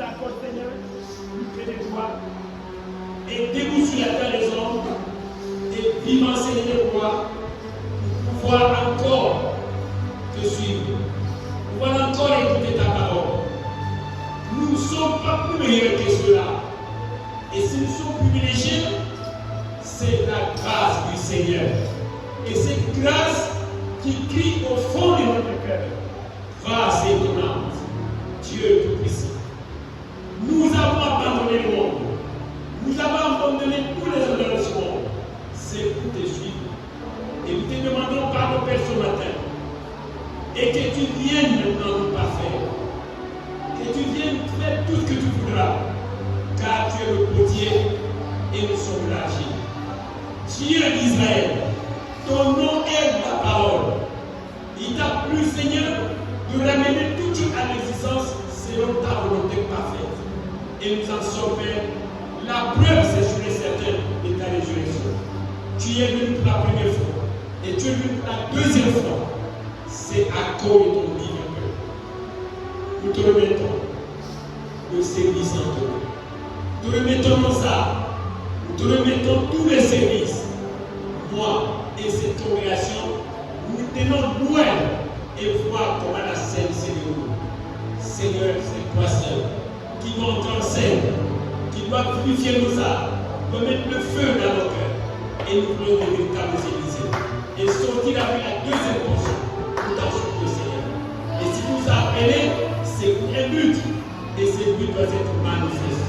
accorde, Seigneur, plus que des joies. Et dégoût sur la terre des hommes, et vivant, Seigneur, roi, pour pouvoir encore te suivre, pour pouvoir encore écouter ta parole. Nous ne sommes pas plus meilleurs que cela. Et si nous sommes privilégiés, c'est la grâce du Seigneur. Et cette grâce qui crie au fond de notre cœur. Grâce étonnante, Dieu Tout-Puissant. Nous avons abandonné le monde. Nous avons abandonné tous les honneurs de ce monde. C'est pour te suivre. Et nous te demandons pardon, Père, ce matin. Et que tu viennes maintenant nous parfaire. Que tu viennes faire tout ce que tu voudras. Car tu es le potier et nous sommes l'argile. Dieu d'Israël, ton nom est la parole. Il t'a plu, Seigneur, de ramener toute chose à l'existence selon ta volonté parfaite. Et nous en sommes Père. La preuve, c'est sûr et certain de ta résurrection. Tu es venu pour la première fois. Et tu es venu pour la deuxième fois. C'est à cause de ton divin cœur. Nous te remettons le service en toi. Nous te remettons nos âmes. Nous te remettons tous les services. Moi et cette congrégation, nous tenons loin et voir comment la scène se déroule. Seigneur, c'est toi seul qui doit entrer en scène, qui doit purifier nos âmes, doit mettre le feu dans nos cœurs. Et nous voulons des véritables églises. Et sortir avec la deuxième portion pour t'ensuite, Seigneur. Et si vous nous appelez, c'est pour un but. Et ce but doit être manifeste.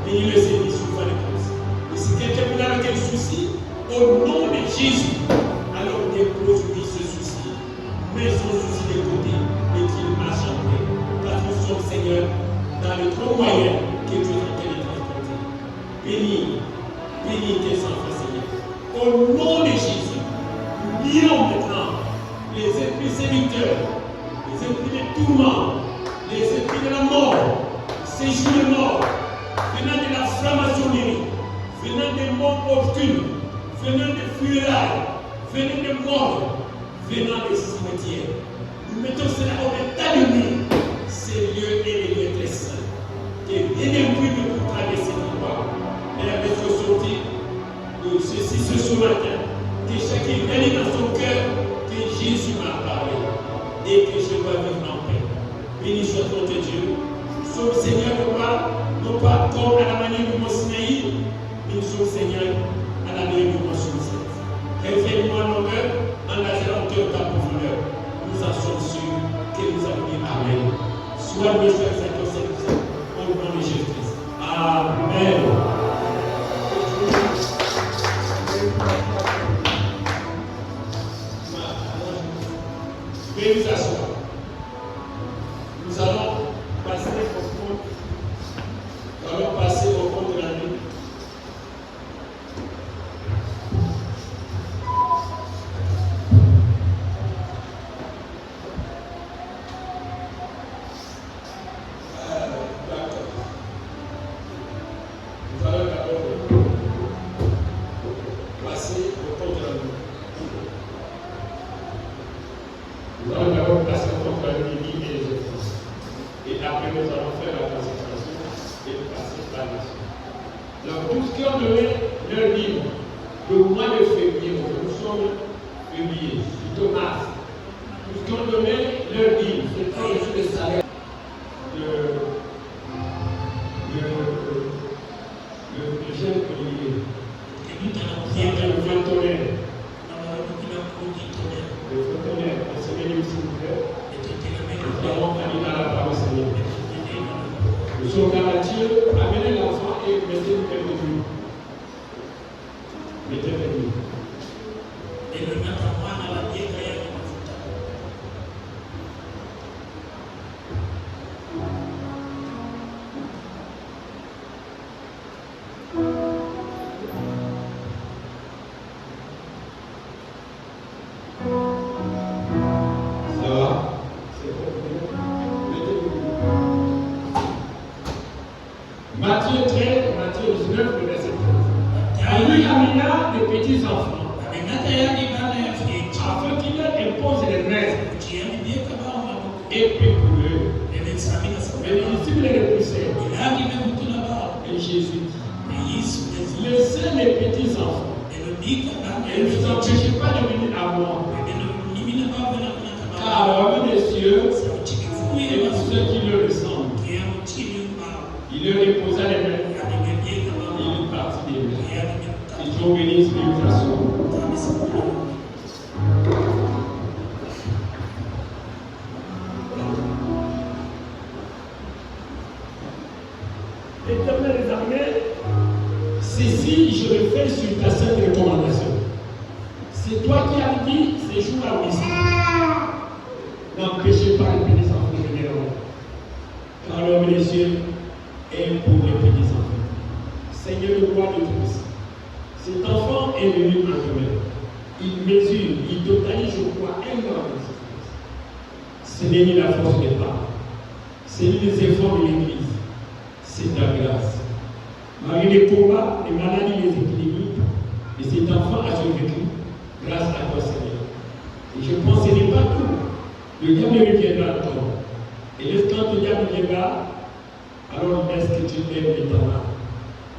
Bénis le Seigneur sur la réponse. Et si quelqu'un vous a un souci, au nom de Jésus, alors dépose-lui ce souci. Mets son souci de côté et qu'il marche en paix. Parce que nous sommes, Seigneur, dans le grand moyen que tu es en train de transporter. Bénis tes enfants, Seigneur. Au nom de Jésus, nous lions maintenant les esprits séducteurs, les esprits de tourment, les esprits de la mort, ces jours de mort, venant de la franc-maçonnerie, venant des mondes obscurs, venant des funérailles, venant des morts, venant des cimetières. Nous mettons cela au état de nuit. Ces lieux et les lieux très saints. Que rien n'est plus de nous traverser nos pas. Et la bête sortie de ceci ce matin. Que chacun gagne dans son cœur que Jésus m'a parlé. Et que je dois vivre en paix. Béni soit ton Dieu. Nous sommes Seigneur de roi, non pas comme à la manière du mont Sinaï, mais nous sommes Seigneur à la manière du mont Sinaï. Réveille-moi nos cœurs en la hauteur de ta profondeur. Nous en sommes sûrs que nous avons dit Amen. Sois le Seigneur Saint-Saint, au nom de Jésus-Christ. Amen. Veuillez vous asseoir. Nous allons passer au compte de la nuit. Et puis pour eux, mais les disciples les repoussaient. Et Jésus dit, laissez les petits enfants. Et ne vous empêchez pas de venir à moi. Car le royaume des cieux est pour ceux qui le ressemblent. Il leur déposa les mains. Il partit des mains. Et Dieu bénisse l'invitation. Éternel des armées, ceci je le fais sur ta sainte recommandation. C'est toi qui as dit ces jours-là au lycée. N'empêchez pas les petits enfants de venir à moi. Car l'homme des cieux est pour les petits enfants. Seigneur le roi de tous, cet enfant est venu en demain. Il mesure, il totalise, je crois, un grand sacrifice. Ce n'est ni la force des parents, c'est ni les efforts de l'Église. C'est ta grâce. Malgré les combats, les maladies, les épidémies, et cet enfant a survécu grâce à toi, Seigneur. Et je pense que ce n'est pas tout. Le diable reviendra encore. Et quand le diable viendra, alors laisse que tu lèves les talents.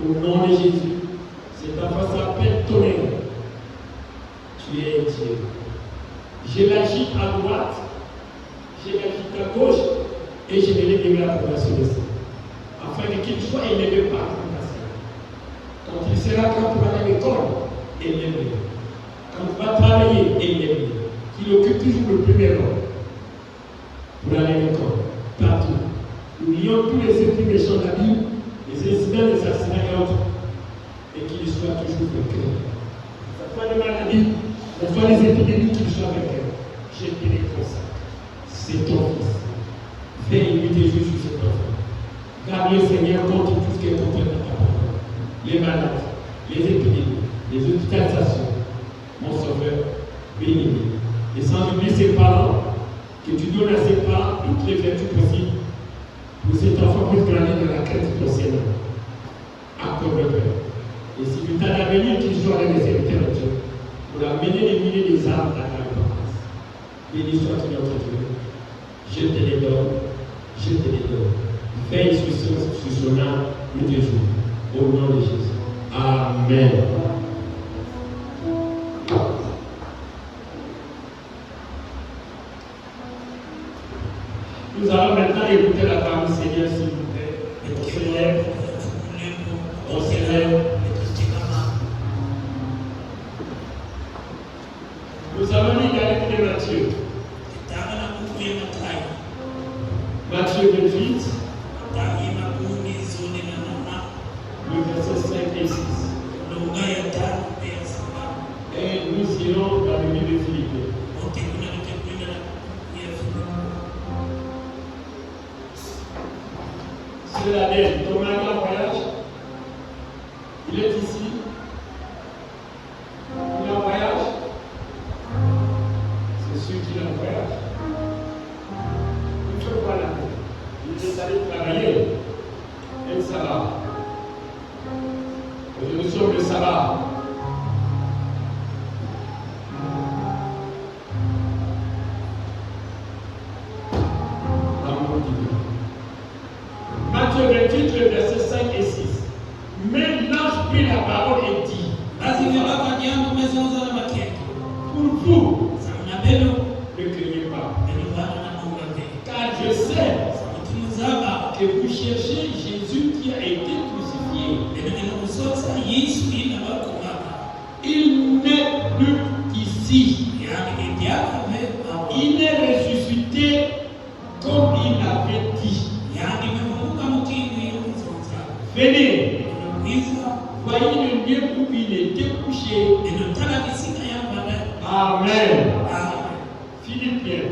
Au nom de Jésus, cet enfant s'appelle Tonnerre. Tu es Dieu. Je l'agite à droite, je l'agite à gauche, et je vais lever l'approbation de ça. Afin qu'il soit élevé par la quand il sera quand il va à l'école, élevé. Quand il va travailler, élevé. Qu'il occupe toujours le premier rôle pour aller à l'école, partout. Oublions tous les esprits méchants de la Bible, les incidents, les accidents et autres, et qu'il soit toujours vainqueur. Que ce soit les maladies, que ce soit les épidémies, qu'il soit vainqueur. Je te les consacre. C'est ton fils. Fais imiter Jésus sur cet enfant. Garde le Seigneur contre tout ce qui est contre ta parole. Les malades, les épidémies, les hospitalisations. Mon sauveur, bénis. Et sans oublier ses parents, que tu donnes à ses parents toutes les vertus possibles pour cet enfant puisse grandir dans la crainte de ton Seigneur. Accorde le Père. Et si tu t'as d'avenir, qu'il soit dans les serviteurs de Dieu, pour amener les milliers des âmes à la repentance. Béni soit-tu notre Dieu. Je te les donne. Je te les donne. Veille sur son âme tous les jours. Au nom de Jésus. Amen. Nous allons maintenant écouter la parole du Seigneur, s'il vous plaît. On se lève. On se lève. Nous allons lire dans le livre de Matthieu. Matthieu 28. Le verset 5 et 6. Et nous irons dans le livre de Philippiens. C'est la dette. Ton mari en voyage. Il est ici. Il est en voyage. C'est sûr qu'il est en voyage. Il fait quoi là? Il est allé travailler. Et le sabbat. Nous sommes le sabbat. L'amour divin. Matthieu 28, le verset 5 et 6. Mais l'ange prit la parole et dit, pour vous, ne craignez pas. Car je sais que vous cherchez Jésus qui a été crucifié. Il n'est plus ici. Il est ressuscité comme il avait dit. Venez, voyez le lieu où il était couché. Amen. Philippiens.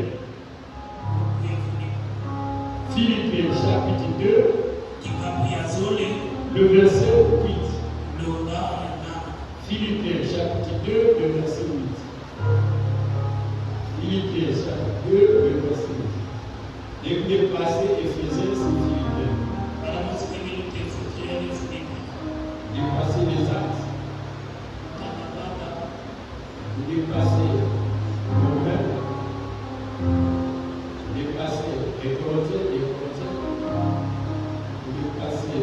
Philippiens chapitre 2, le verset 8. Philippiens chapitre 2, le verset 8. Philippiens chapitre 2, le verset 8. Et vous dépassez Éphésiens, c'est Philippiens. Dépassez les actes. Vous dépassez Romains. Vous dépassez les Corinthiens, vous dépassez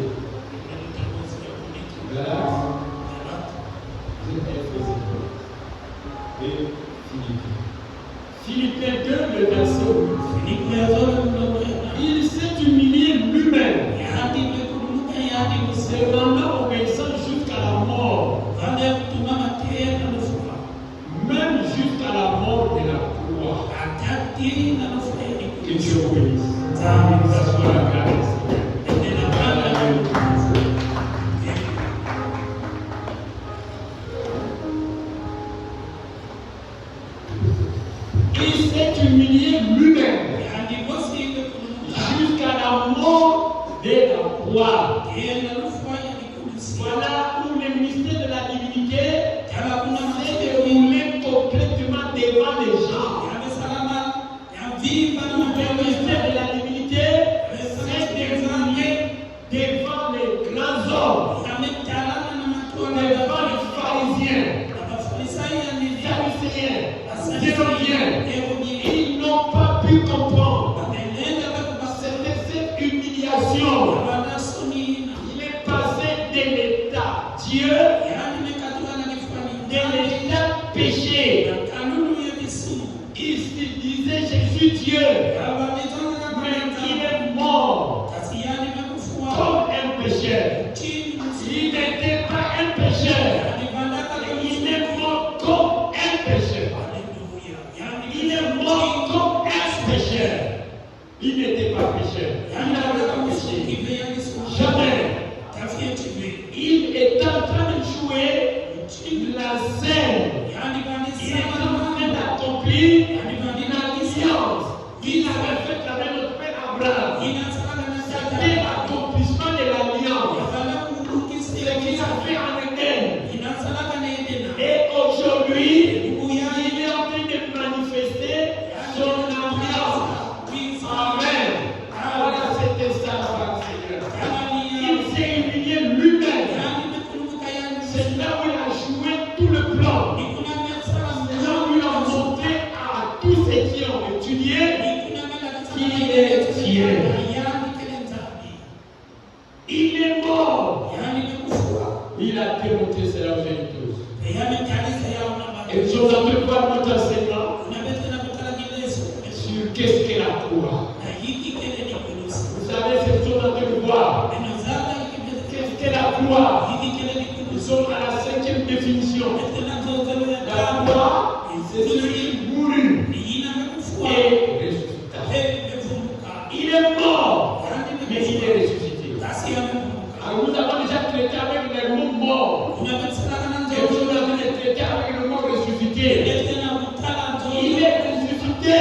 Il s'est humilié lui-même jusqu'à la mort de la croix. Voilà où le mystère de la divinité s'est déroulé complètement devant les gens. Le mystère de la divinité s'est déroulé devant les grands hommes, devant les pharisiens, les théologiens. Ils n'ont pas pu comprendre. C'était cette humiliation. Il est passé de l'état Dieu, de l'état péché. Il se disait je suis Dieu, mais il est mort comme un pécheur. Il n'était pas un pécheur, il est mort comme un pécheur. Il est mort comme un pécheur. Il n'était pas pécheur. Il n'avait pas péché. Jamais. Il est en train de jouer la scène. Il est en train d'accomplir l'alliance qu'il avait faite avec notre père Abraham. C'était l'accomplissement de l'alliance. Ce qu'il a fait en Éden. Et aujourd'hui, il est en train de manifester son alliance. Amen. Voilà, c'était ça la part Seigneur. Il s'est humilié lui-même. C'est là où il a joué tout le plan. C'est là où il a montré à tous ceux qui ont étudié qu'il est Dieu. Il est mort. Il a démontré cela aux gens tous. Et nous sommes en train de voir notre enseignement sur qu'est-ce qu'est la croix. Vous savez, c'est nous sommes en train de voir qu'est-ce qu'est la croix. Nous sommes à la 5e définition. La croix, c'est celui qui mourut et ressuscita. Il est mort, mais il est ressuscité. Alors nous avons déjà traité avec le mot mort. Et nous sommes en train de traiter avec le mot ressuscité. Il est ressuscité.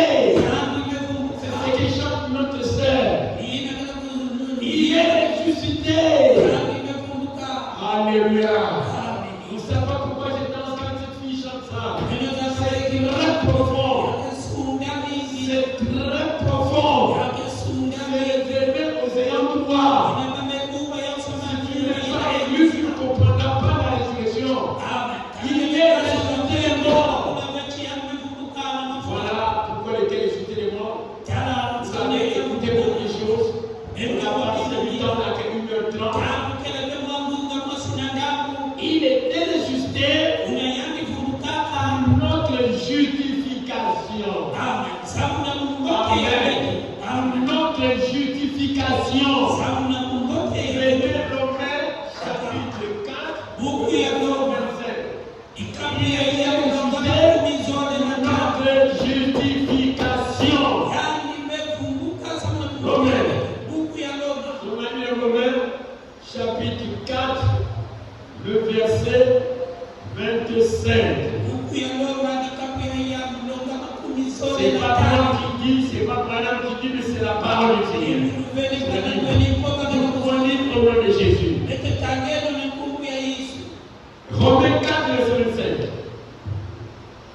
C'est ce que chante notre sœur. Il est ressuscité. Alléluia. Vous ne savez pas pourquoi je danse quand cette fille chante ça. C'est très profond. C'est très profond. C'est réservé aux ayants droit. Si tu n'es pas élu, tu ne comprendras pas la résurrection. Il est ressuscité mort. Voilà pourquoi il était ressuscité des morts. Vous avez écouté beaucoup de choses. Et nous avons dit 8 ans à 1h30. Il était ressuscité par notre justification. Amen. Notre justification. Venez Romains chapitre 4, verset 25. Il est ressuscité notre justification. Romains chapitre 4, le verset 25. C'est pas moi qui dis, c'est pas madame qui dit, mais c'est la parole du Seigneur. Nous prenons au nom de Jésus. Romains 4, verset 25.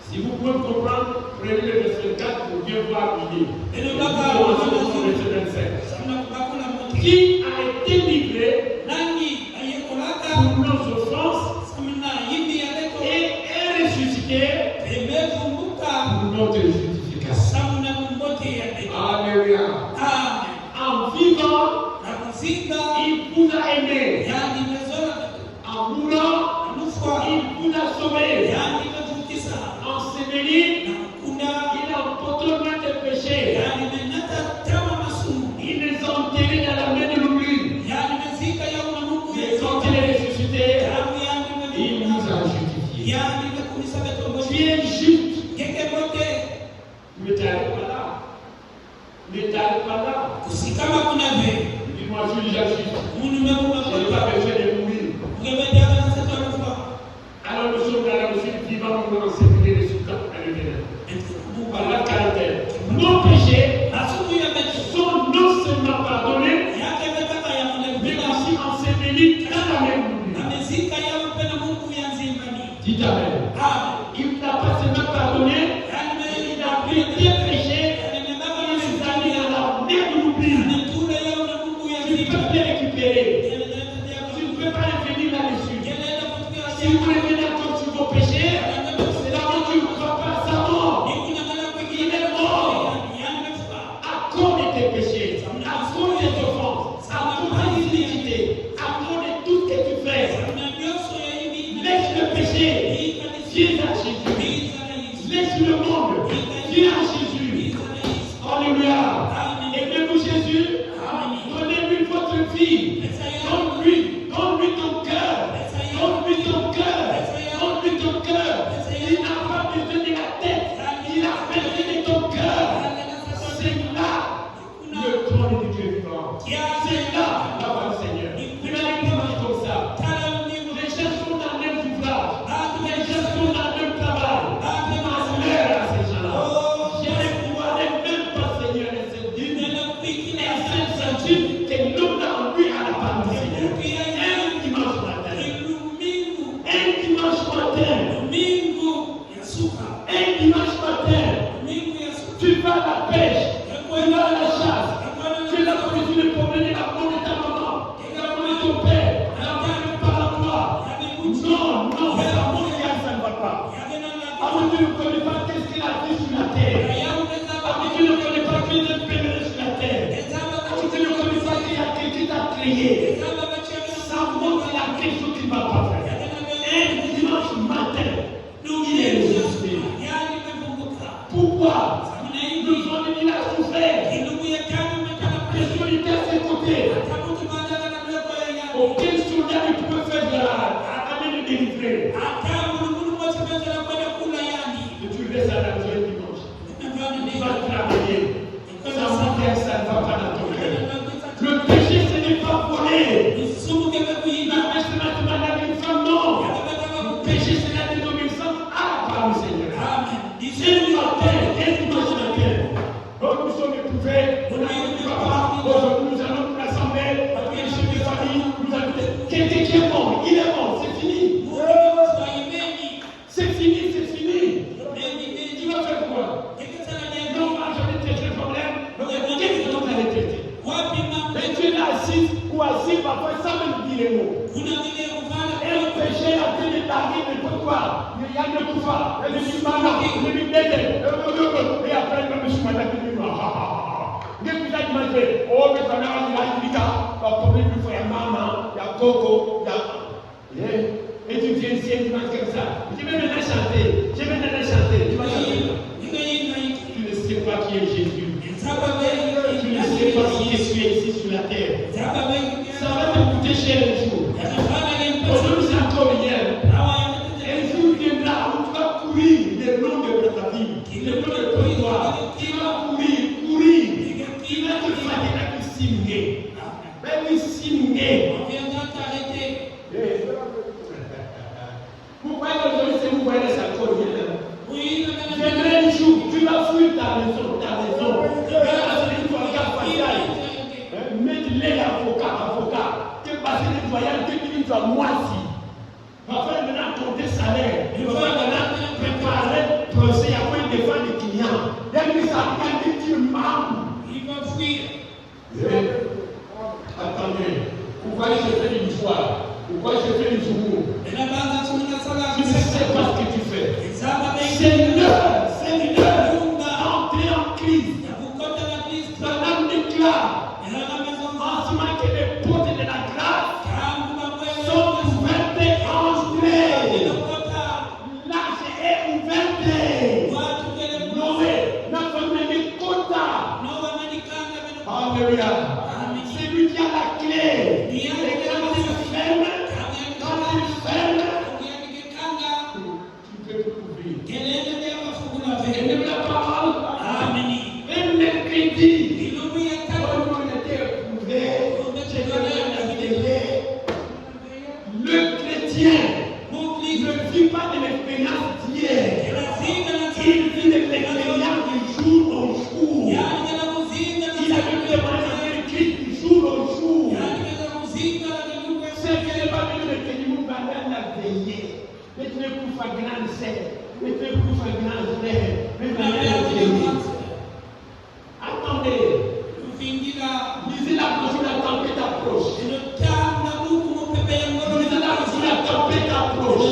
Si vous pouvez comprendre, prenez le verset 4 pour bien voir l'idée. Et nous commençons au verset 25. Qui a été livré pour nos offenses et est ressuscité pour notre justification. Alléluia. En vivant, il vous a aimé. En mourant, il vous a sauvé. Enseveli, il a emporté tes péchés. Il les a enterrés dans la main de l'oubli. Et quand il est ressuscité, il nous a justifiés. Tu es juste. Mais tu n'arrives pas là. Mais tu n'arrives pas là. suis déjà juste. Je n'ai pas besoin de mourir. Alors nous sommes dans la musique vivant pour enseigner les résultats à l'éternel. Par la caractère. Nos péchés sont non seulement pardonnés, mais aussi ensevelis dans la même mourir. Dites Amen. Il n'a pas seulement pardonné, il a pris tes péchés, il les a mis dans la même l'oubli. Tu peux les récupérer. Tu ne peux pas revenir là-dessus. Si vous revenez contre vos péchés, c'est là où tu ne crois pas sa mort. Il est mort à cause de tes péchés, à cause des offenses, à cause de l'iniquité, à cause de tout ce que tu fais. Laisse le péché, viens à Jésus. Laisse le monde, viens à Jésus. Alléluia. Aimez-vous Jésus? Donnez-lui votre vie. Donne-lui ton cœur. Donne-lui ton cœur. Donne-lui ton cœur. Il n'a pas besoin de la tête. Il a besoin de ton cœur. C'est là le trône de Dieu vivant. C'est là la voix du Seigneur. Il a une image comme ça. Les gens sont dans le même ouvrage. Les gens sont dans le même travail. Malheur à ces gens-là. Je ne croirais même pas, Seigneur, et c'est Dieu. Et c'est sentir que l'homme en lui a la part du Seigneur. Un dimanche matin. Un dimanche matin. Un dimanche matin. Tu vas à la pêche. Tu vas à la chasse. Tu es là pour que tu ne promener la peau de ta maman. La peau de ton père. La peau de par la toi. Non, c'est la peau de ça ne va pas. Avant tu ne connais pas qu'est-ce qu'il a fait sur la terre. Avant tu ne connais pas qu'il est pénétré sur la terre. Avant tu ne connais pas qu'il y a quelqu'un qui t'a créé. Ça montre la question qu'il ne va pas faire. Un dimanche matin, il est ressuscité. Pourquoi? Nous avons mis la souffert. Les soldats à ses côtés. Aucun soldat ne peut faire de la armée de délivrer. Et tu laisses à la joie dimanche. Tu vas travailler. Ça ne va pas dans ton cœur. Le péché, ce n'est pas voler. La péché, c'est une femme, non. Le péché, c'est la désobéissance à la parole du Seigneur. C'est une matin, un dimanche matin. Donc nous sommes éprouvés, on a dit papa, aujourd'hui nous allons nous rassembler, après le chef de famille, nous allons dire, quelqu'un qui est mort, il est mort, c'est fini. C'est fini, c'est fini. Tu vas faire quoi? Non, on va jamais traiter le problème. Donc, qu'est-ce que vous allez traiter? Mais tu es là assis ou assis parfois sans même dire les mots. Et le péché a fait des tarifs de pourquoi? Il y a de tout ça. Et le chimana, le bidède. Et après, le chimana qui dit non. Dès que vous avez mangé, oh, mais ça n'a pas dit ça. Le problème du frère maman, il y a Coco, il y a. Et tu viens ici et tu manges comme ça. Je vais maintenant chanter. Tu vas chanter. Tu ne sais pas qui est Jésus. Tu ne sais pas qui est ici sur la terre. Ça va te coûter cher un jour. Aujourd'hui, c'est encore hier. Un jour viendra où tu vas courir le long de ta vie, le long de ton droit. Tu vas courir. Tu vas te fatiguer avec signer. Même signer. Pourquoi aujourd'hui, c'est vous voyez les alcools? Viendra un jour, tu vas fuir ta maison. Mettre les avocats, tu passer des voyages, tu dois moisi. Parfois, maintenant, compter salaire. Il va maintenant préparer procès après défendre les clients. Il y a une savane qui tue membre. Il va fuir. Attendez, pourquoi je fais une histoire? Pourquoi je fais une secours? Tu ne sais pas ce que tu fais. C'est l'heure d'entrer en crise. Dans l'âme d'éclat. En ce moment que les portes de la grâce sont ouvertes et entrées. L'âge est ouverte. Noé n'a pas mis quota. Alléluia. C'est lui qui a la clé. Et quand il ferme, tu peux tout ouvrir. Aime la parole. Amen. Même les crédits. Attendez, lisez la prochaine, la tempête approche. Lisez la prochaine, la tempête approche.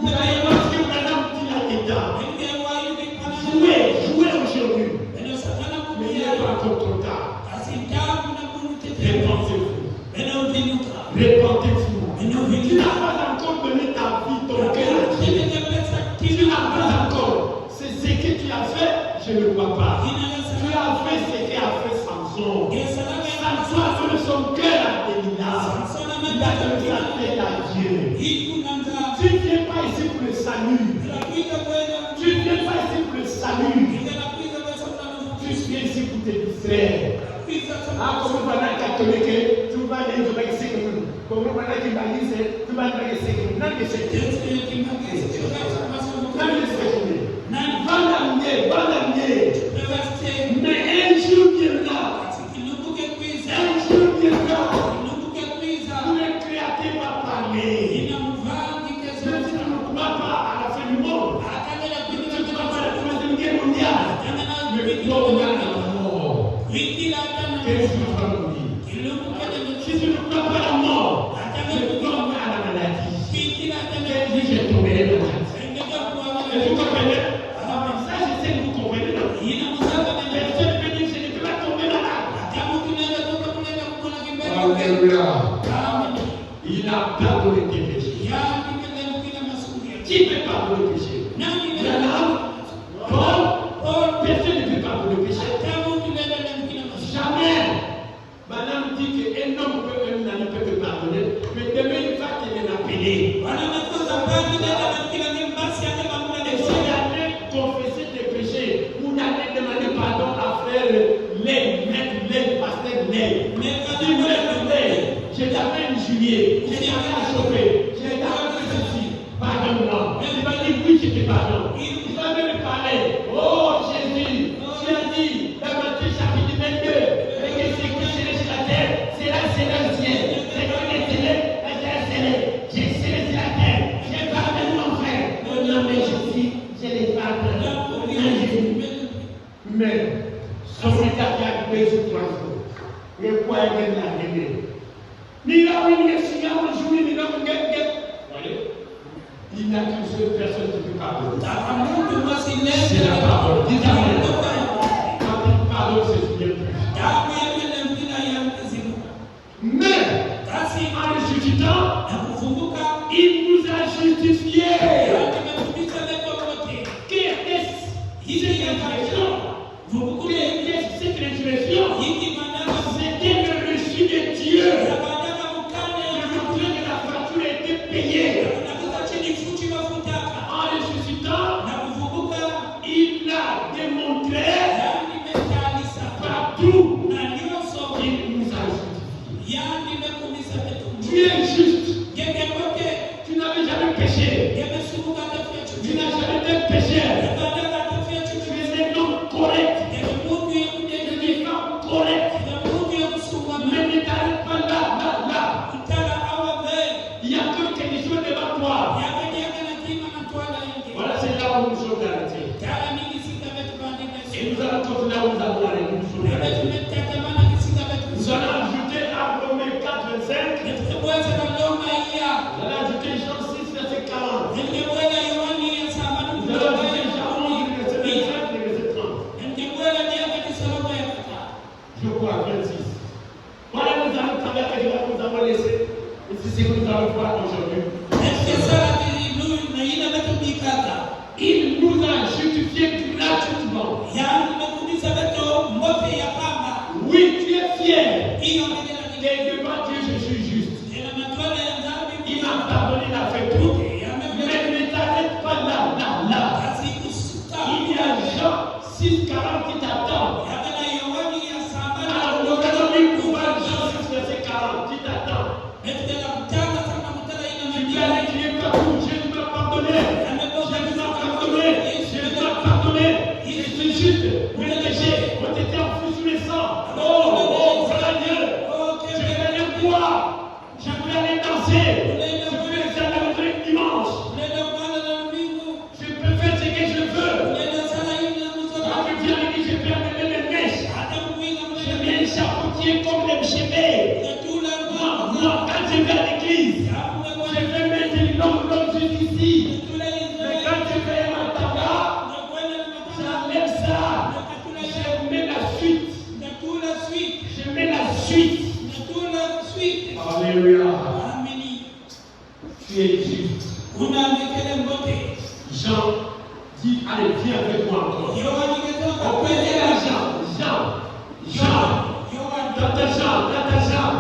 Vous allez voir ce que madame dit là dedans. Jouez aujourd'hui. Mais il n'est pas encore trop tard. Répentez-vous. Tu n'as pas encore donné ta vie, ton cœur. Tu n'as pas encore. C'est ce que tu as fait, je ne vois pas. Tu as fait ce qu'a fait Samson. Samson a donné son cœur à Délila. Il a donné sa tête à Dieu. Tu ne viens pas ici pour le salut. Tu ne viens pas ici pour le salut. Tu viens ici pour te distraire. Ah, comme on va dans le catholique, tu vas aller dans le séculier. Comme on va dans le balise, tu vas dans le séculier. Non, le séculier. Non, le séculier. Va l'amener. Mais un jour viendra. Un jour viendra. Où le Créateur va parler. Mais tu ne crois pas à la fin du monde. Tu ne crois pas à la Troisième Guerre mondiale. Mais toi, on a la mort. Qu'est-ce que tu vas nous dire? Si tu ne crois pas à la mort, je tombe à la maladie. Quel dit j'ai tombé à la maladie? Et vous comprenez? Ça, je sais que vous comprenez. Personne ne peut dire je ne peux pas tomber malade. Alléluia. Il a pardonné tes péchés. Qui peut pardonner le péché? Paul, personne ne peut pardonner le péché. Jamais. Madame dit qu'un homme peut ne peut te pardonner, mais demain il va te l'appeler. Et si allez confesser tes péchés, vous n'allez demander pardon à frère Lay, maître Lay, pasteur Lay. Si maître Lay, je t'avais injurié, je t'avais chauffé, je t'avais fait ceci, pardonne-moi. Il va dire oui, je te pardonne. Il va me parler. Oh Jésus, tu as dit dans Matthieu chapitre 22, mais que ce que c'est sur la terre, c'est là, c'est dans le ciel. C'est comme les télés, la terre, c'est là. J'ai scellé sur la terre. J'ai pardonné mon frère. Au nom de Jésus, je les pardonne. Mais, son état qui a 2 ou 3 jours, le poids est de la réglée. Il n'a qu'une seule personne qui peut pardonner. C'est la parole. Dis amen. Quand il pardonne, c'est bien plus. Mais, en ressuscitant, il nous a justifiés. Qu'est-ce que c'est résurrection? Cette résurrection, c'était le reçu de Dieu. Le montré de la facture a été payé. En ressuscitant, il a démontré partout qu'il nous a justifiés. Tu es juste. Tu n'avais jamais péché. Tu n'as jamais été pécheur. Tu es un homme correct. Tu es une femme correcte. Mais ne t'arrête pas là. Il y a encore quelque chose devant toi. Voilà, c'est là où nous sommes garantis. Et nous allons continuer à vous avoir les nous sommes garantis. Nous allons ajouter à Romains 4, 25. Nous allons ajouter Jean 6, verset 40. Nous allons ajouter Jean 11, verset 25 et verset 30. Je crois 26. Voilà, nous allons travailler avec ce que nous avons laissé. Et c'est ce que nous allons voir aujourd'hui. Il nous a justifiés gratuitement. Oui, tu es fier. Et devant Dieu, je suis juste. Il m'a pardonné la fait tout. Mais ne t'arrête pas là. Il y a Jean 6, 40 qui t'attend. Alors, nous allons lui pouvoir Jean 6, verset 40 qui t'attend. Tu peux aller crier partout. Jésus m'a pardonné. Je suis juste. Mes péchés ont été enfouis sous le sang. Oh, voilà Dieu. Je vais aller boire. Je vais aller danser. Je vais aller à la dimanche. chevet. Moi, quand je vais à l'église, je vais mettre l'homme ici. Mais quand je vais à ma tabac, j'enlève ça. Je mets la suite. Je mets la suite. Alléluia. Tu es juste. Jean dit, allez, viens avec moi encore. On peut dire à Jean. Tata Jean.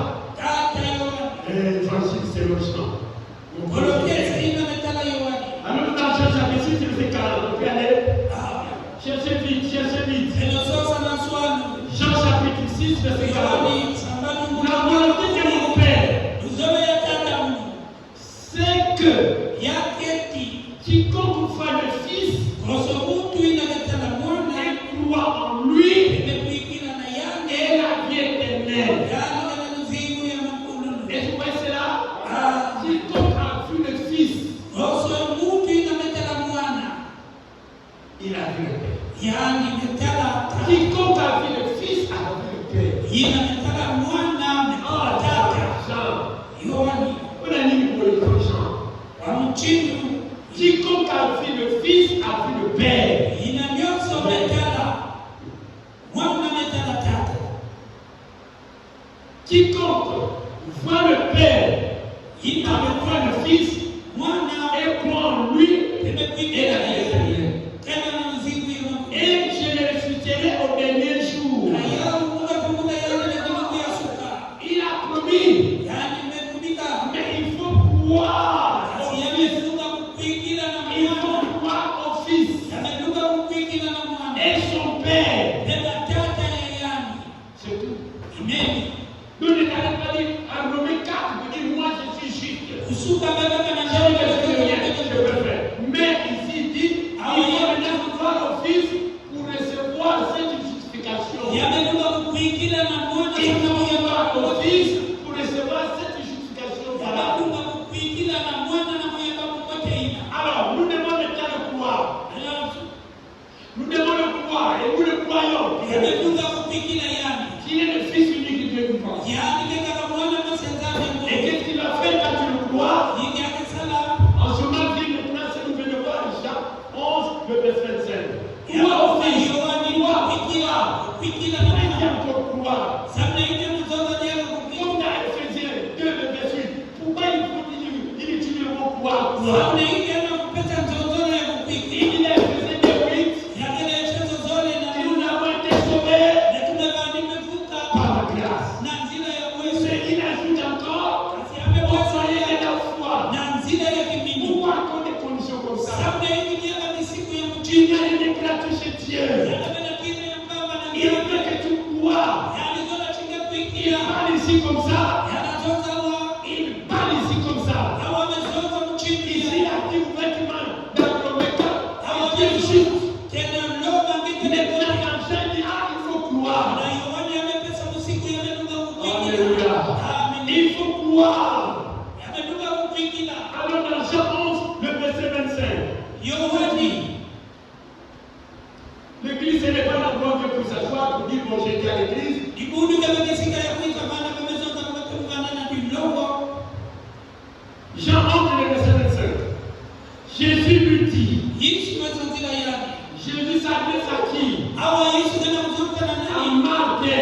Francis, c'est le Jean. Alors, dans Jean chapitre 6, il fait 40. On peut aller. Cherchez vite. Jean chapitre 6, verset 40. La volonté de mon Père, c'est que quiconque voit le Fils et croit en lui et la vie éternelle. Et vous voyez cela? Quiconque a vu le Fils, il a vu le Père. Quiconque a vu le Fils a vu le Père. Quiconque a vu le Fils a vu le Père. Quiconque voit le Père, il n'a pas voit le Fils, et croit en lui, et la vie éternelle. Et je le ressusciterai au dernier jour. Il a promis, mais il faut croire au Fils. Il faut croire au Fils et son Père. C'est tout. Nous ne n'allons pas dire à Romains 4, de dire moi je suis juste. Je peux faire. Mais ici il dit, il faut maintenant croire au Fils pour recevoir cette justification. Il faut croire au Fils pour recevoir cette justification. Alors, nous demandons maintenant de croire. Nous demandons de croire et nous le croyons. Qu'il est le Fils unique de Dieu vivant. Et qu'est-ce qu'il a fait quand tu le crois? En ce moment, dit maintenant, si nous venons voir Jean 11, le verset 25. Crois au Fils. Il y a encore croire. Comme dans Ephésiens 2, le verset 8. Pourquoi il utilise le mot croire? Il dit dans Ephésiens 2, 8. Nous avons été sauvés par la grâce. Il ajoute encore, soyez la foi. Pourquoi encore des conditions comme ça? Il y a une grâce chez Dieu. Il veut que tu crois. Il parle ici comme ça. Il parle ici comme ça. Ici, il a dit ouvertement dans le métal. Il dit juste. Maintenant, quand Jean dit, il faut croire. Alléluia. Il faut croire. Alors dans Jean 11, le verset 25. L'église, ce n'est pas l'endroit que pour s'asseoir pour dire bon, j'étais à l'église. Jean 11, le verset 25. Jésus lui dit. Jésus s'adresse à qui? À Marthe.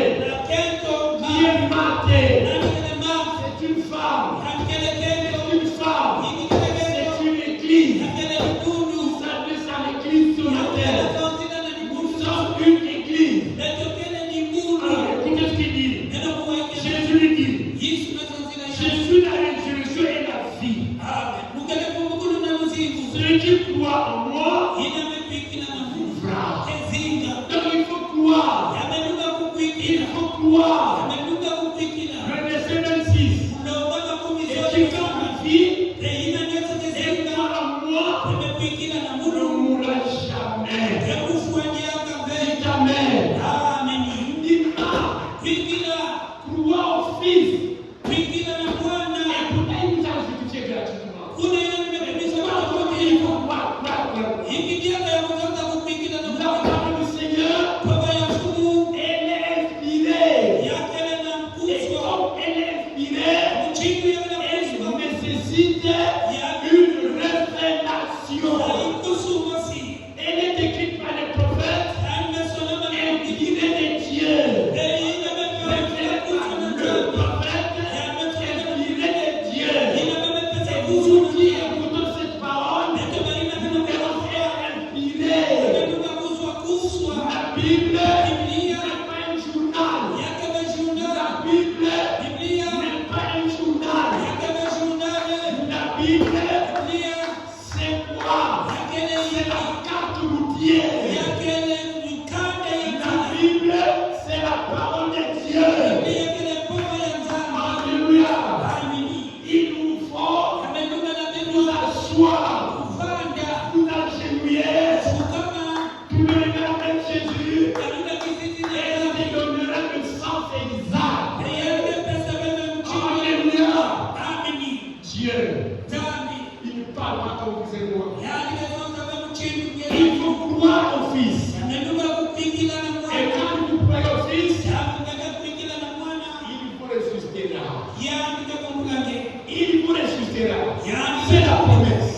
Qui est Marthe? C'est une femme. C'est une femme. C'est une église. Nous s'adresse à l'église sur la terre. Nous sommes une église. Alors écoutez ce qu'il dit. Jésus lui dit, je suis la résurrection et la vie. Celui qui croit en moi, vivra. Donc il faut croire. Il faut croire. Le verset 26. Et quiconque Il vous ressuscitera. C'est la promesse.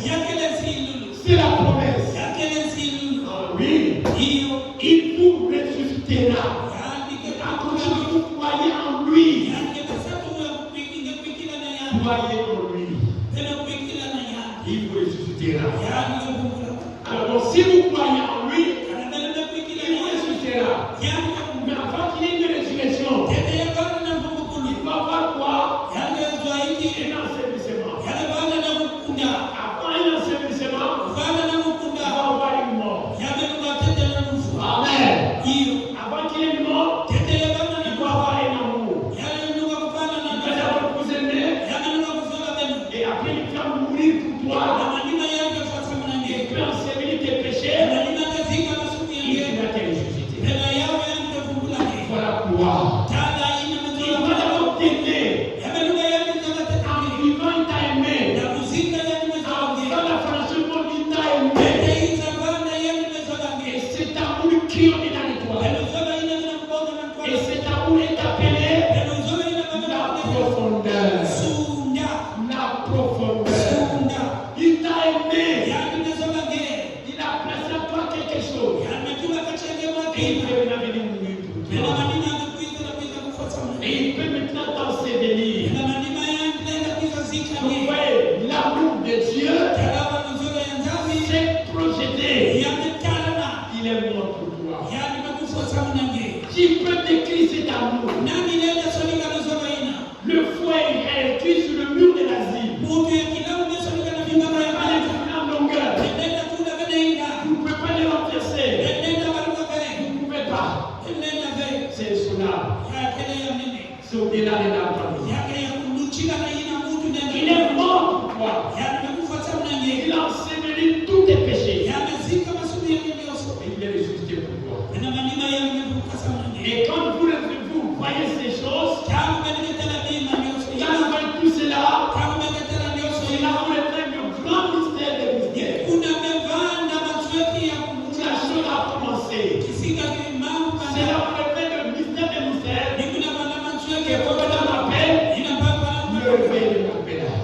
C'est la promesse. Oui. Il vous ressuscitera. Quand vous croyez en lui, croyez en lui. Il vous ressuscitera. Alors, donc, si vous croyez en lui, il vous ressuscitera. Mais avant qu'il y ait une résurrection, il va avoir quoi? Un ensevelissement. Avant un ensevelissement, il va avoir une mort. Amen. Avant qu'il y ait une mort, il va avoir un amour. Il va d'abord vous aimer. Et après, il va mourir pour toi. Il peut ensevelir tes péchés. Il va te ressusciter. Voilà pourquoi. Il va d'abord t'aimer. En vivant, il t'a aimé. En vivant la franchement, il t'a aimé. Et cet amour qui est dans toi. Et cet amour est appelé la profondeur. La profondeur. Il t'a aimé. Il a placé en toi quelque chose. Et il peut maintenant venir mourir pour toi. Et il peut maintenant t'ensevelir. Vous voyez, l'amour de Dieu s'est projeté. Il est mort pour toi. Qui peut décrire cet amour? Le fouet est écrit sur le mur de l'asile. Vous ne pouvez pas les faire en longueur. Vous ne pouvez pas les renverser. Vous ne pouvez pas. C'est insondable. C'est au-delà de la famille. Il est mort pour toi. Il a enseveli tous tes péchés. Et il est ressuscité pour toi. Et quand vous voyez ces choses, quand vous voyez tout cela, c'est là où est le grand mystère des mystères. La chose a commencé. C'est là où est le mystère des mystères. Que Covenant m'appelle le réveil de ma pédale.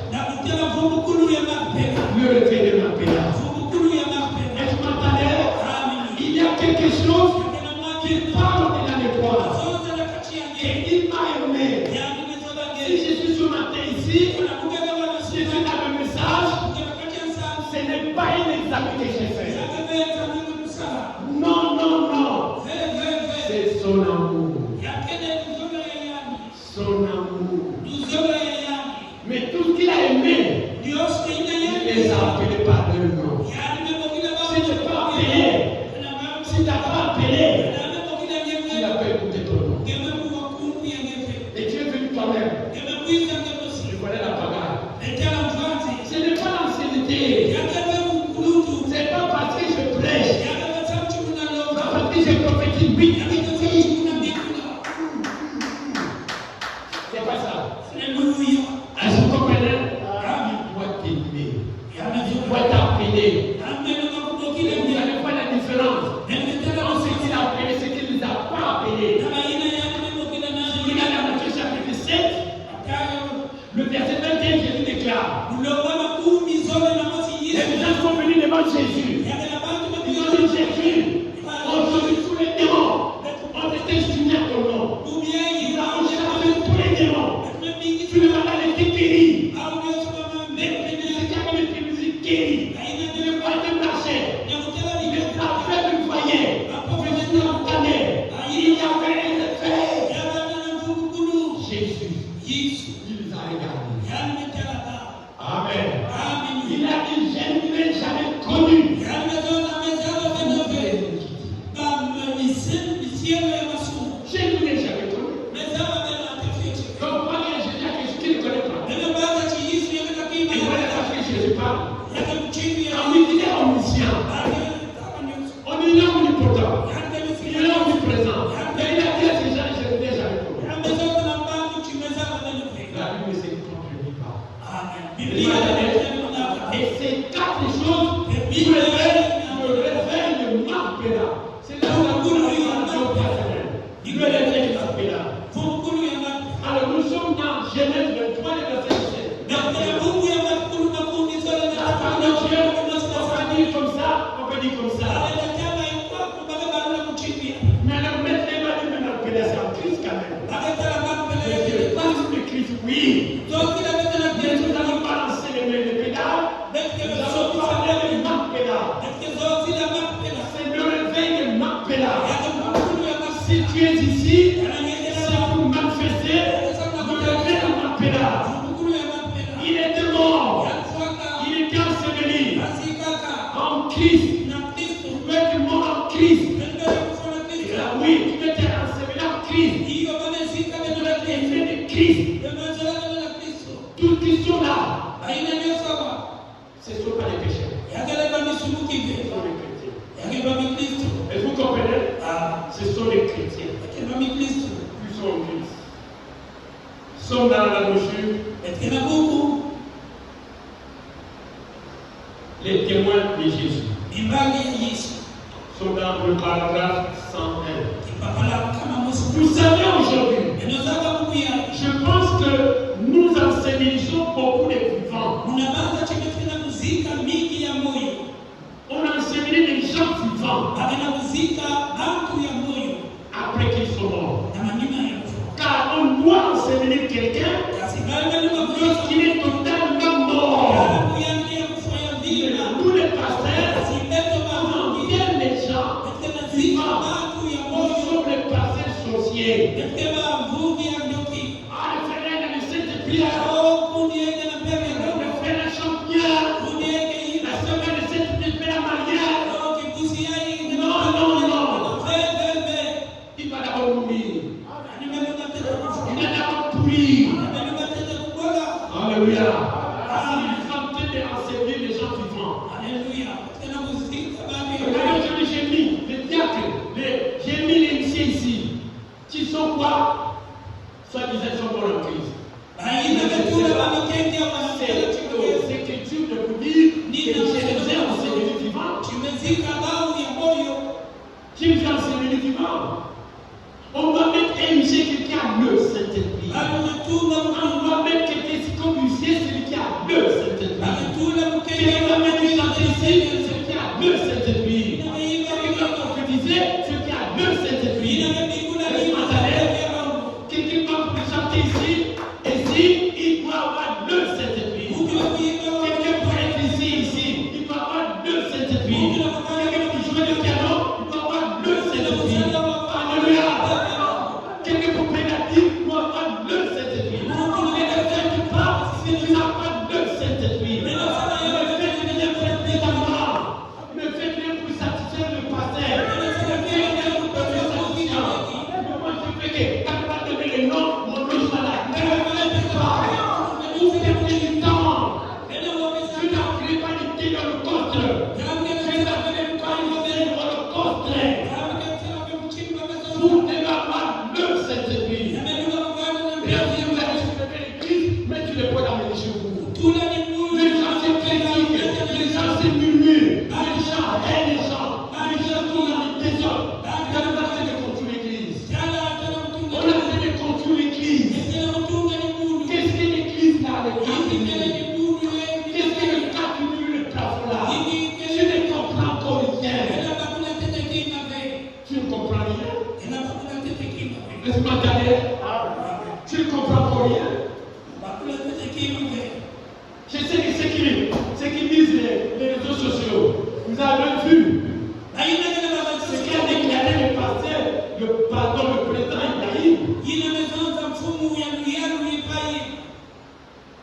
Le réveil de ma pédale. Est-ce que vous m'entendez? Il y a quelque chose qui parle au-delà de toi. Et il m'a aimé. Si je suis ce matin ici, si je suis dans le message, ce n'est pas un examen que j'ai fait. Non, non, non. C'est son amour. Son amour. Mais tout ce qu'il a aimé, il les a appelés par leur nom. Si tu n'es pas appelé, si tu n'as pas appelé, il n'a pas écouté ton nom. Et tu es venu toi-même. Je connais la bagarre. Ce n'est pas l'ancienneté. Ce n'est pas parce que je prêche. Pas parce que je prophétise. C'est pas ça. Est-ce que vous comprenez? Il doit t'aimer. Il doit t'appeler. Vous n'avez pas la différence. Entre ce qu'il a appelé, ce qu'il ne a pas appelé. Il a la Matthieu chapitre 7, le verset 21, Jésus déclare. Les gens sont venus devant Jésus. Ils ont dit Jésus, aujourd'hui tous les démons ont été signés à ton nom. Nous avons chassé tous les démons. Tu le malade était guéri. C'est quand même une musique guérie. Il ne pas de marcher. Il est à du foyer. Il y avait un effet. Jésus, il les a regardés. Amen. Il a dit, je ne l'ai jamais connu. Je ne l'ai jamais connu. Donc, moi, je dis à quelque chose qu'il ne connaît pas. Et voilà parce que Jésus parle. On lui dit omniscient. On lui dit omnipotent. Il est omniprésent. Mais il a dit à ces gens, je ne l'ai jamais connu. La Bible ne se contredit pas. Et ces quatre choses me réveillent le Mappéla. C'est là où la boule arrive à la joie personnelle. Il me réveille le Mappéla. Alors nous sommes dans Genèse 23. Christ, oui. Mais nous allons balancer les pédales. Nous allons parler des marques pédales. C'est le réveil des marques pédales. Si tu es ici, c'est pour manifester le réveil des marques pédales. Il était mort. Il était enseveli en Christ. Tu peux être mort en Christ. Oui, tu étais enseveli en Christ. Tu es né de Christ. Tous qui sont là, ce ne sont pas des pécheurs. Ce sont des chrétiens. Et vous comprenez? Ce sont des chrétiens. Ils sont en Christ. Ils sont dans la brochure. Les témoins de Jésus sont dans le paragraphe 101. Vous savez aujourd'hui, je pense que nous enseignons beaucoup les vivants. On enseigne les gens vivants après qu'ils sont morts. Car on doit enseigner quelqu'un lorsqu'il est totalement mort. Nous les pasteurs, on vient les gens vivants. Nous sommes les pasteurs sorciers. Le frère a le Saint-Esprit. Le frère chante bien. La sœur a le Saint-Esprit à mariage. Non. Il va d'abord mourir. Il va d'abord pourrir. Alléluia. Ils sont en train d'enseigner les gens vivants. Regardez, j'ai mis les diacres, j'ai mis les initiés ici. Qui sont quoi? Soit-disant, ils sont morts en Christ. C'est que Dieu ne vous dit que je les ai enseignés vivants. Qui vous a enseigné les vivants? On va mettre un musée qui a le Saint-Esprit. On va mettre quelqu'un comme musée, celui qui a le Saint-Esprit. On va mettre une chanter ici, celui qui a le Saint-Esprit. On va prophétiser, celui qui a le Saint-Esprit. Quelqu'un va chanter ici, il doit avoir le Saint-Esprit. Quelqu'un peut être ici, il doit avoir le Saint-Esprit. Quelqu'un peut jouer le piano, il doit avoir le Saint-Esprit. Alléluia. Quelqu'un peut prédiquer, il doit avoir le Saint-Esprit. Quelqu'un qui parle, il ne doit pas le Saint-Esprit. Le fait qu'il y ait un testament, le fait qu'il y ait pour satisfaire le pasteur, le fait qu'il y ait pour satisfaire. Moi, je fais que, quand on va donner les noms, mon nom est malade. Mais ne me laissez pas. Vous perdez du temps. Je n'appelez pas l'unité dans le coste. Je n'appelez pas l'unité dans le coste. Vous devez avoir le Saint-Esprit. Bien sûr, vous avez soulevé l'église, mais tu ne peux pas l'amener chez vous. Les gens se critiquent, les gens se murmurent, les gens aiment les gens sont dans les désordres. On a fait de construire l'église. On a fait de construire l'église. Qu'est-ce que l'église là, qu'est-ce que le cas du le plafond là? Je ne comprends encore rien. Tu ne comprends rien? Laisse-moi t'aller. Tu ne comprends encore rien? Je sais que ce qu'ils disent les réseaux sociaux, vous avez vu ce qu'a déclaré le pasteur, le président Ibrahim.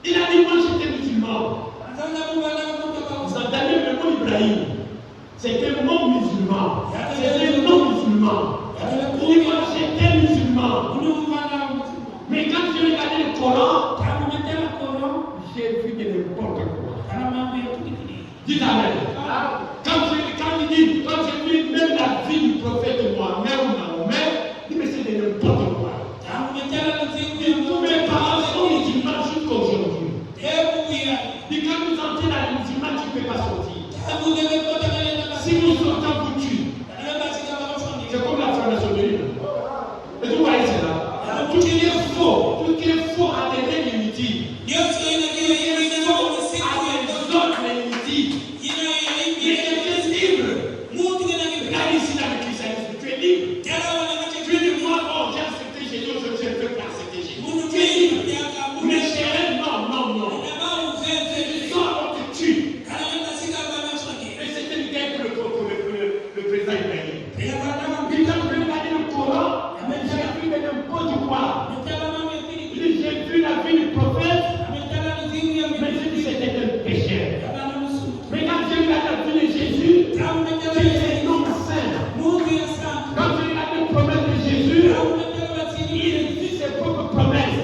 Il a dit, moi j'étais musulman. Vous entendez le mot Ibrahim? C'était le mot musulman. C'était le mot musulman. Il dit, moi j'étais musulman. Mais quand j'ai regardé le Coran, j'ai vu de n'importe quoi. Dites Amen. Quand j'ai vu même la vie du prophète Mohammed ou Mahomet, il me dit de n'importe quoi. Tous mes parents sont musulmans jusqu'à aujourd'hui. Et quand vous entrez dans les musulmans, tu ne peux pas sortir. Si vous sortez, vous tuez. C'est comme la franc-maçonnerie. Et vous voyez cela. Tout ce qui est faux a des règles inutiles. Faux a des ordres inutiles. Mais quelqu'un libre vu la vie du prophète, mais j'ai dit c'était un pécheur. Mais quand j'ai vu la vie de Jésus, j'ai dit non, saint. Quand j'ai regardé les promesses de Jésus, il dit ses propres promesses.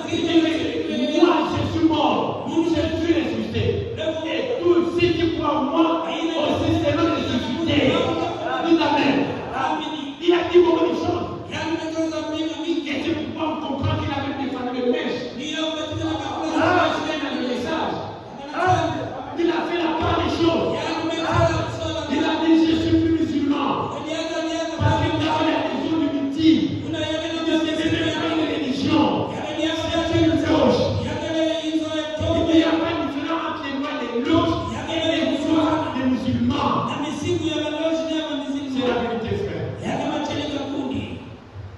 Il dit, moi je suis mort, je suis ressuscité. Et tout, si tu crois en moi, aussi c'est le ressuscité. Dis amen. Il a dit beaucoup de choses. Et tu peux comprendre qu'il avait défendu le mèche. Il a fait la part des choses. Il a dit, je suis plus musulman. Parce qu'il y avait la religion du mythique. Il n'y avait pas une religion. C'est une loge. Il n'y a pas de différence entre les lois des loges et les lois des musulmans. C'est la vérité, frère.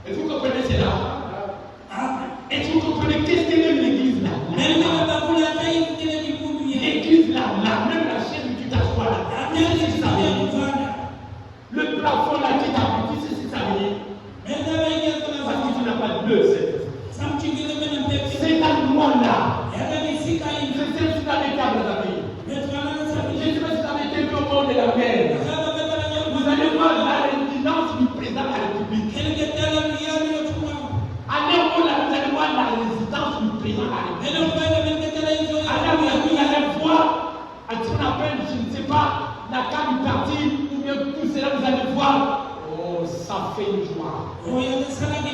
Et vous comprenez cela? Et vous comprenez qu'est-ce que même l'église là? L'église là, même la chaise où tu t'assois là. Qu'est-ce que ça veut dire? Le plafond là qui t'a dit, c'est ce que ça veut dire. Parce que tu n'as pas de bleu, c'est un noir là. C'est celle qui t'a les câbles, les amis. Je ne sais pas si tu as été au bord de la mer. Vous allez voir la résidence du président de la République. Allez au là, vous allez voir la résidence du président de la République. Vous allez voir, à ce qu'on appelle, je ne sais pas, la carte du parti, ou bien tout cela, vous allez voir. Oh, ça fait une joie.